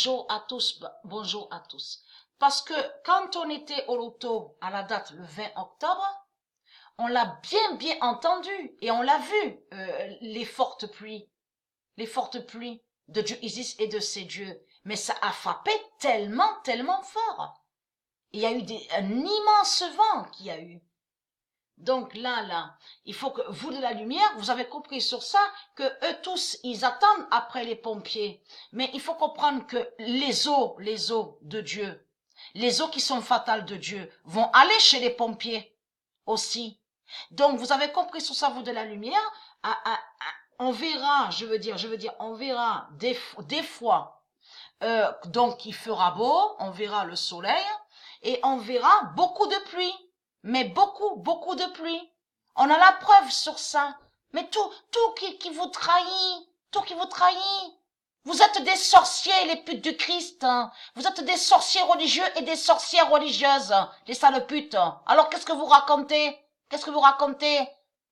Bonjour à tous, bonjour à tous. Parce que quand on était au loto à la date le 20 octobre, on l'a bien entendu et on l'a vu, les fortes pluies de Dieu Isis et de ses dieux. Mais ça a frappé tellement fort. Il y a eu un immense vent qu'il y a eu. Donc là, il faut que vous de la lumière, vous avez compris sur ça, que eux tous, ils attendent après les pompiers. Mais il faut comprendre que les eaux de Dieu, les eaux qui sont fatales de Dieu, vont aller chez les pompiers aussi. Donc vous avez compris sur ça, vous de la lumière, on verra, on verra des fois, donc il fera beau, on verra le soleil, et on verra beaucoup de pluie. Mais beaucoup de pluie. On a la preuve sur ça. Mais tout qui vous trahit, tout qui vous trahit. Vous êtes des sorciers, les putes du Christ. Hein. Vous êtes des sorciers religieux et des sorcières religieuses, les sales putes. Alors qu'est-ce que vous racontez? Qu'est-ce que vous racontez?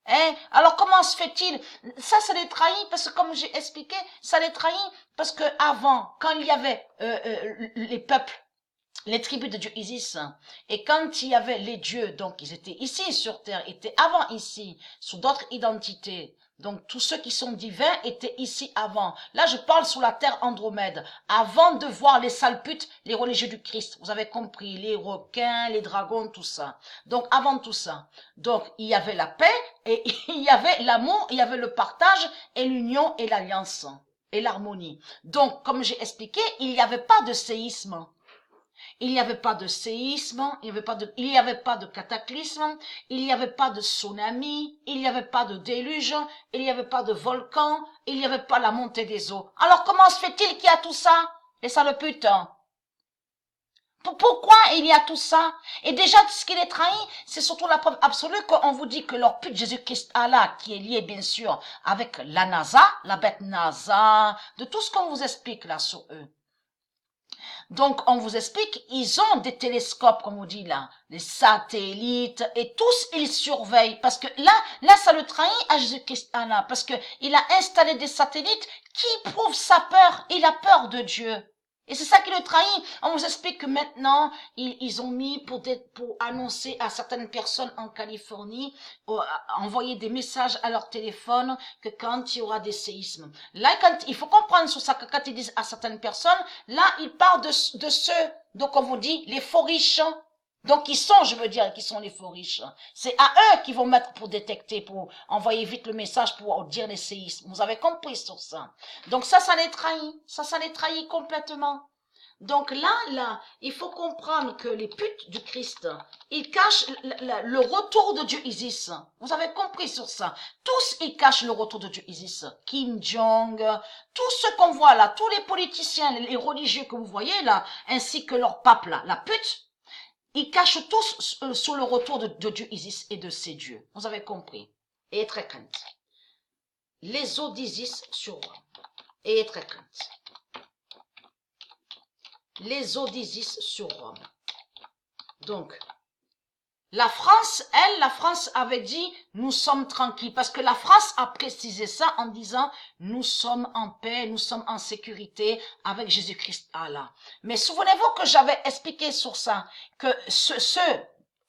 Hein? Alors comment se fait-il? Ça les trahit parce que comme j'ai expliqué, ça les trahit parce que avant, quand il y avait les peuples, les tribus de Dieu Isis, et quand il y avait les dieux, donc ils étaient ici sur terre, étaient avant ici, sous d'autres identités. Donc tous ceux qui sont divins étaient ici avant. Là je parle sous la terre Andromède, avant de voir les sales putes, les religieux du Christ. Vous avez compris, les requins, les dragons, tout ça. Donc avant tout ça. Donc il y avait la paix, et il y avait l'amour, il y avait le partage, et l'union et l'alliance, et l'harmonie. Donc comme j'ai expliqué, il n'y avait pas de séisme. Il n'y avait pas de séisme, il n'y avait pas de cataclysme, il n'y avait pas de tsunami, il n'y avait pas de déluge, il n'y avait pas de volcan, il n'y avait pas la montée des eaux. Alors comment se fait-il qu'il y a tout ça? Les sales putes. Pourquoi il y a tout ça? Et déjà, ce qui les trahit, c'est surtout la preuve absolue qu'on vous dit que leur pute Jésus-Christ Allah, qui est lié bien sûr avec la NASA, la bête NASA, de tout ce qu'on vous explique là sur eux. Donc, on vous explique, ils ont des télescopes, comme on dit là, des satellites, et tous, ils surveillent. Parce que là, ça le trahit à Jésus-Christ, Allah, parce que il a installé des satellites qui prouvent sa peur. Il a peur de Dieu. Et c'est ça qui le trahit. On vous explique que maintenant, ils ont mis pour annoncer à certaines personnes en Californie, envoyer des messages à leur téléphone que quand il y aura des séismes. Là, il faut comprendre sur ça que quand ils disent à certaines personnes, là, ils parlent de ceux, donc on vous dit, les faux riches. Donc, qui sont les faux riches. C'est à eux qu'ils vont mettre pour détecter, pour envoyer vite le message pour dire les séismes. Vous avez compris sur ça. Donc ça les trahit. Ça les trahit complètement. Donc là, il faut comprendre que les putes du Christ, ils cachent le retour de Dieu Isis. Vous avez compris sur ça. Tous, ils cachent le retour de Dieu Isis. Kim Jong, tous ceux qu'on voit là, tous les politiciens, les religieux que vous voyez là, ainsi que leur pape là, la pute, ils cachent tous sur le retour de Dieu Isis et de ses dieux. Vous avez compris. Et très crainte. Les eaux d'Isis sur Rome. Et très crainte. Les eaux d'Isis sur Rome. Donc, la France avait dit, nous sommes tranquilles, parce que la France a précisé ça en disant, nous sommes en paix, nous sommes en sécurité avec Jésus-Christ Allah. Mais souvenez-vous que j'avais expliqué sur ça, que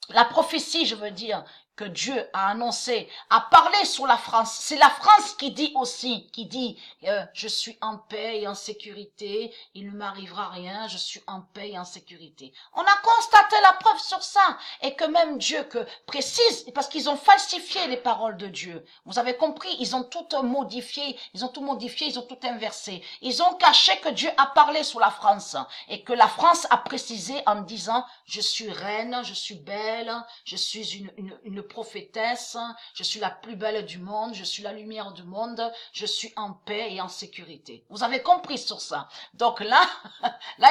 la prophétie, je veux dire, que Dieu a annoncé, a parlé sur la France. C'est la France qui dit aussi, je suis en paix et en sécurité, il ne m'arrivera rien, je suis en paix et en sécurité. On a constaté la preuve sur ça, et que même Dieu précise, parce qu'ils ont falsifié les paroles de Dieu. Vous avez compris, ils ont tout modifié, ils ont tout inversé. Ils ont caché que Dieu a parlé sur la France, et que la France a précisé en disant, je suis reine, je suis belle, je suis une prophétesse, je suis la plus belle du monde, je suis la lumière du monde, je suis en paix et en sécurité. Vous avez compris sur ça. Donc là,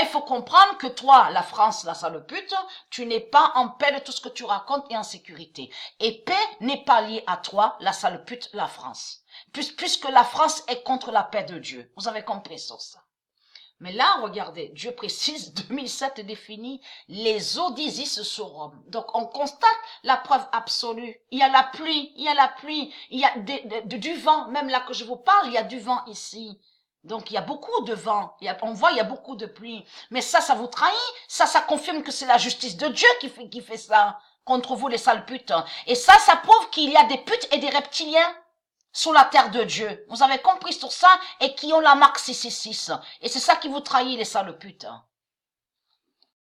il faut comprendre que toi, la France, la sale pute, tu n'es pas en paix de tout ce que tu racontes et en sécurité. Et paix n'est pas liée à toi, la sale pute, la France. Puisque la France est contre la paix de Dieu. Vous avez compris sur ça. Mais là, regardez, Dieu précise, 2007 définit les eaux d'Isis sur Rome. Donc, on constate la preuve absolue. Il y a la pluie, il y a du vent. Même là que je vous parle, il y a du vent ici. Donc, il y a beaucoup de vent. On voit, il y a beaucoup de pluie. Mais ça vous trahit. Ça confirme que c'est la justice de Dieu qui fait ça contre vous, les sales putes. Et ça prouve qu'il y a des putes et des reptiliens sous la terre de Dieu. Vous avez compris sur ça et qui ont la marque 666. Et c'est ça qui vous trahit, les sales putes.